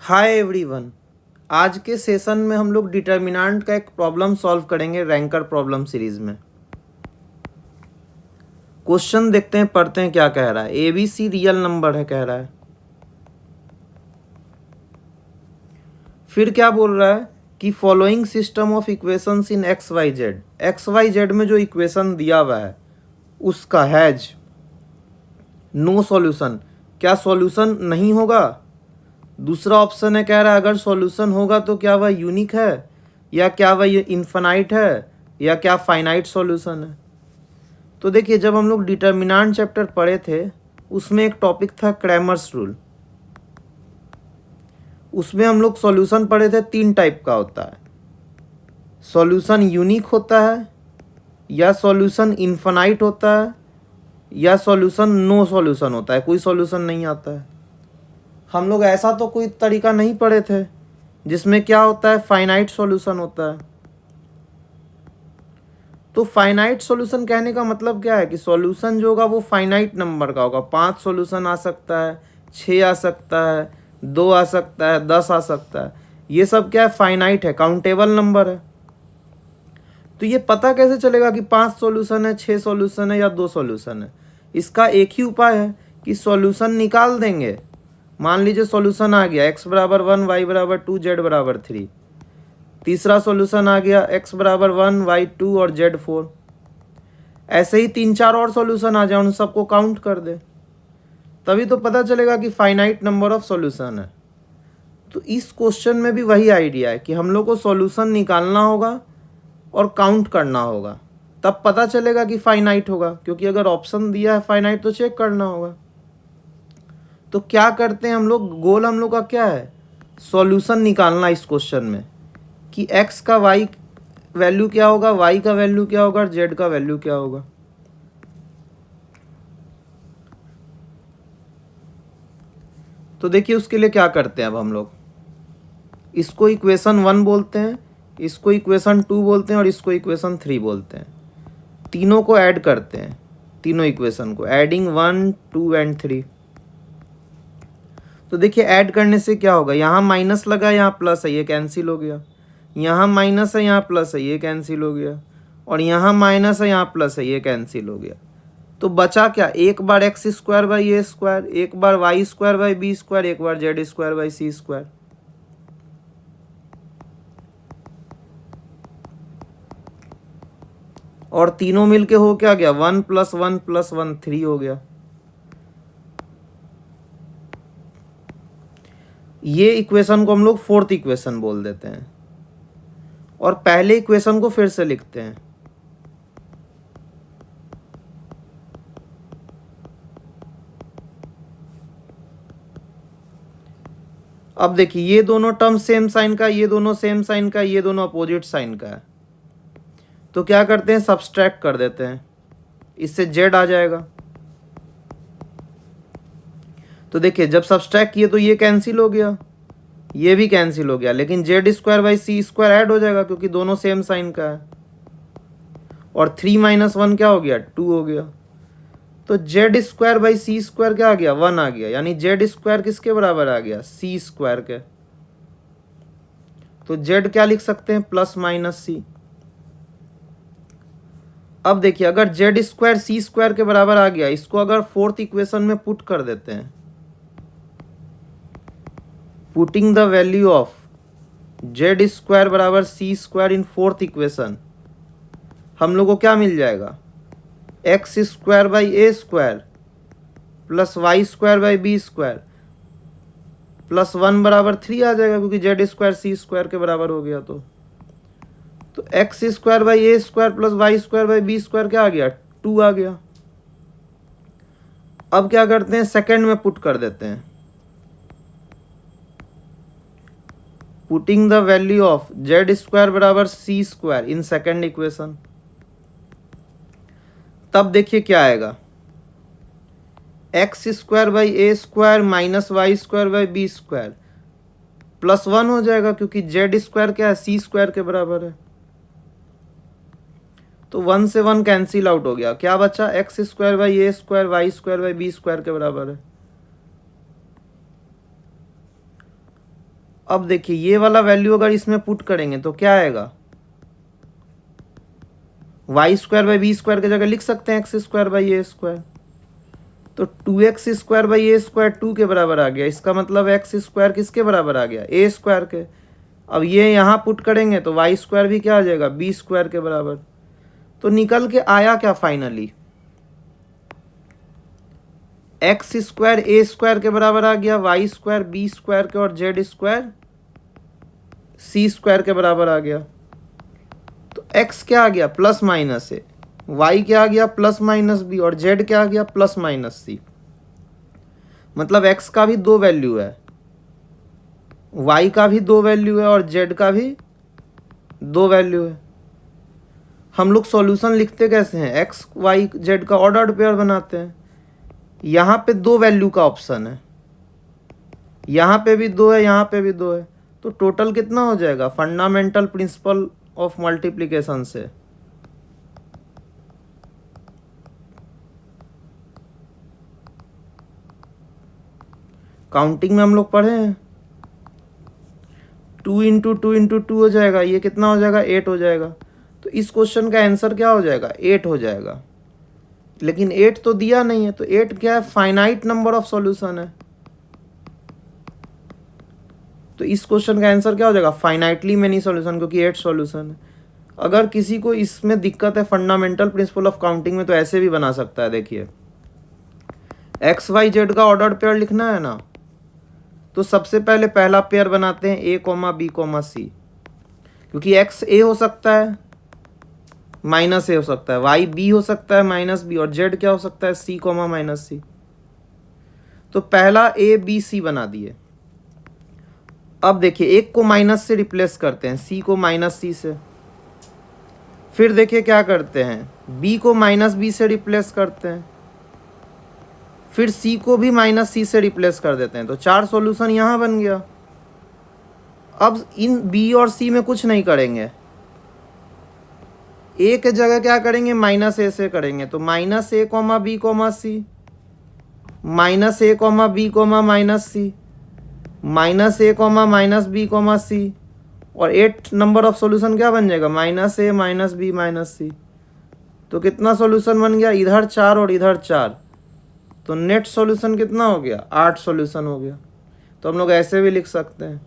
Hi everyone. आज के session में हम लोग डिटर्मिनेंट का एक प्रॉब्लम सॉल्व करेंगे रैंकर प्रॉब्लम सीरीज में। क्वेश्चन देखते हैं, पढ़ते हैं क्या कह रहा है। एबीसी रियल नंबर है कह रहा है। फिर क्या बोल रहा है कि following system of equations in x y z में जो इक्वेशन दिया हुआ है उसका हैज नो सॉल्यूशन। क्या सॉल्यूशन नहीं होगा? दूसरा ऑप्शन है, कह रहा है अगर सॉल्यूशन होगा तो क्या वह यूनिक है, या क्या वह इन्फिनाइट है, या क्या फाइनाइट सॉल्यूशन है। तो देखिए, जब हम लोग डिटर्मिनेंट चैप्टर पढ़े थे उसमें एक टॉपिक था क्रैमर्स रूल। उसमें हम लोग सॉल्यूशन पढ़े थे, तीन टाइप का होता है। सॉल्यूशन यूनिक होता है, या सॉल्यूशन इन्फिनाइट होता है, या सॉल्यूशन नो सॉल्यूशन होता है, कोई सॉल्यूशन नहीं आता है। हम लोग ऐसा तो कोई तरीका नहीं पढ़े थे जिसमें क्या होता है, फाइनाइट सॉल्यूशन होता है। तो फाइनाइट सॉल्यूशन कहने का मतलब क्या है कि सॉल्यूशन जो होगा वो फाइनाइट नंबर का होगा। 5 सॉल्यूशन आ सकता है, 6 आ सकता है, 2 आ सकता है, 10 आ सकता है। ये सब क्या है, फाइनाइट है, काउंटेबल नंबर है। तो ये पता कैसे चलेगा कि 5 सॉल्यूशन है, 6 सॉल्यूशन है या 2 सॉल्यूशन है? इसका एक ही उपाय है कि सॉल्यूशन निकाल देंगे। मान लीजिए सॉल्यूशन आ गया x बराबर 1, y बराबर 2, z बराबर 3। तीसरा सॉल्यूशन आ गया x बराबर 1, y 2 और z 4। ऐसे ही 3-4 और सॉल्यूशन आ जाए, उन सबको काउंट कर दे, तभी तो पता चलेगा कि फाइनाइट नंबर ऑफ सॉल्यूशन है। तो इस क्वेश्चन में भी वही आइडिया है कि हम लोग को सॉल्यूशन निकालना होगा और काउंट करना होगा, तब पता चलेगा कि फाइनाइट होगा। क्योंकि अगर ऑप्शन दिया है फाइनाइट तो चेक करना होगा। तो क्या करते हैं हम लोग, गोल हम लोग का क्या है, सॉल्यूशन निकालना इस क्वेश्चन में कि x का y वैल्यू क्या होगा, y का वैल्यू क्या होगा और z का वैल्यू क्या होगा। तो देखिए उसके लिए क्या करते हैं अब हम लोग, इसको इक्वेशन 1 बोलते हैं, इसको इक्वेशन 2 बोलते हैं और इसको इक्वेशन 3 बोलते हैं। तीनों को ऐड करते हैं, तीनों इक्वेशन को, एडिंग 1, 2 एंड 3। तो देखिए ऐड करने से क्या होगा, यहाँ माइनस लगा, यहाँ प्लस है, ये कैंसिल हो गया। यहाँ माइनस है, यहाँ प्लस है, ये कैंसिल हो गया। और यहाँ माइनस है, यहाँ प्लस है, ये कैंसिल हो गया। तो बचा क्या, एक बार x square by a square, एक बार y square by b square, एक बार z square by c square. और तीनों मिलके हो क्या गया, 1 + 1 + 1 3 हो गया। ये इक्वेशन को हम लोग फोर्थ इक्वेशन बोल देते हैं। और पहले इक्वेशन को फिर से लिखते हैं। अब देखिए ये दोनों टर्म सेम साइन का, ये दोनों सेम साइन का, ये दोनों अपोजिट साइन का है। तो क्या करते हैं, सब्सट्रैक्ट कर देते हैं, इससे जेड आ जाएगा। तो देखिए जब सब्सट्रैक्ट किए तो ये कैंसिल हो गया, ये भी कैंसिल हो गया, लेकिन z square by c square add हो जाएगा क्योंकि दोनों सेम साइन का है। और 3 - 1 क्या हो गया, 2 हो गया। तो z square by c square क्या आ गया, 1 आ गया। यानी जेड स्क्वायर किसके बराबर आ गया, सी स्क्वायर के। तो जेड क्या लिख सकते हैं, +-c। अब देखिए अगर जेड स्क्वायर सी स्क्वायर के बराबर आ गया, इसको अगर फोर्थ इक्वेशन में पुट कर देते हैं, putting the value of z square बराबर c square in fourth equation, हम लोग को क्या मिल जाएगा, x square by a square plus y square by b square +1 बराबर 3 आ जाएगा, क्योंकि जेड स्क्वायर सी स्क्वायर के बराबर हो गया। तो x square by a square plus y square by b square क्या आ गया, 2 आ गया। अब क्या करते हैं, सेकंड में पुट कर देते हैं, putting the value of z square बराबर c square in second equation. तब देखिए क्या आएगा, x square by a square minus y square by b square +1 हो जाएगा, क्योंकि जेड स्क्वायर क्या है, सी स्क्वायर के बराबर है। तो 1 से 1 कैंसिल आउट हो गया, क्या बचा, x square by a square y square by b square के बराबर है। अब देखिए ये वाला वैल्यू अगर इसमें पुट करेंगे तो क्या आएगा, y square by b square की जगह लिख सकते हैं x square by a square. तो 2x square by a square 2 के बराबर आ गया, इसका मतलब एक्स स्क्वायर किसके बराबर आ गया, ए स्क्वायर के। अब ये यहाँ पुट करेंगे तो वाई स्क्वायर भी क्या आ जाएगा, बी स्क्वायर के बराबर। तो निकल के आया क्या फाइनली, एक्स स्क्वायर ए स्क्वायर के बराबर आ गया, वाई स्क्वायर बी स्क्वायर के और जेड स्क्वायर सी स्क्वायर के बराबर आ गया। तो एक्स क्या आ गया, प्लस माइनस ए, वाई क्या आ गया, प्लस माइनस बी, और जेड क्या आ गया, प्लस माइनस सी। मतलब एक्स का भी दो वैल्यू है, वाई का भी दो वैल्यू है और जेड का भी दो वैल्यू है। हम लोग सॉल्यूशन लिखते कैसे हैं, एक्स वाई जेड का ऑर्डर्ड पेयर बनाते हैं। यहाँ पे दो वैल्यू का ऑप्शन है, यहाँ पे भी दो है, यहाँ पे भी दो है, तो टोटल कितना हो जाएगा, फंडामेंटल प्रिंसिपल ऑफ मल्टीप्लिकेशन से काउंटिंग में हम लोग पढ़े हैं 2 इंटू 2 इंटू 2 हो जाएगा, ये कितना हो जाएगा, 8 हो जाएगा। तो इस क्वेश्चन का आंसर क्या हो जाएगा, 8 हो जाएगा। लेकिन 8 तो दिया नहीं है, तो 8 क्या है, फाइनाइट नंबर ऑफ सॉल्यूशन है। तो इस क्वेश्चन का आंसर क्या हो जाएगा, फाइनाइटली मेनी सॉल्यूशन, क्योंकि 8 सॉल्यूशन है। अगर किसी को इसमें दिक्कत है फंडामेंटल प्रिंसिपल ऑफ काउंटिंग में, तो ऐसे भी बना सकता है। देखिए एक्स वाई जेड का ऑर्डर्ड पेयर लिखना है ना, तो सबसे पहले पहला पेयर बनाते हैं ए कोमा बी कोमा सी, क्योंकि एक्स ए हो सकता है माइनस ए हो सकता है, वाई बी हो सकता है माइनस बी, और जेड क्या हो सकता है, सी कोमा माइनस सी। तो पहला ए बी सी बना दिए। अब देखिए एक को माइनस से रिप्लेस करते हैं, सी को माइनस सी से। फिर देखिए क्या करते हैं, बी को माइनस बी से रिप्लेस करते हैं, फिर सी को भी माइनस सी से रिप्लेस कर देते हैं। तो 4 सॉल्यूशन यहाँ बन गया। अब इन बी और सी में कुछ नहीं करेंगे, ए के जगह क्या करेंगे, माइनस ए से करेंगे। तो minus a comma b comma c, minus a comma b comma minus c, minus a comma minus b comma c, और 8 नंबर ऑफ सॉल्यूशन क्या बन जाएगा, minus a minus b minus c. तो कितना सॉल्यूशन बन गया, इधर 4 और इधर 4, तो नेट सॉल्यूशन कितना हो गया, 8 सॉल्यूशन हो गया। तो हम लोग ऐसे भी लिख सकते हैं,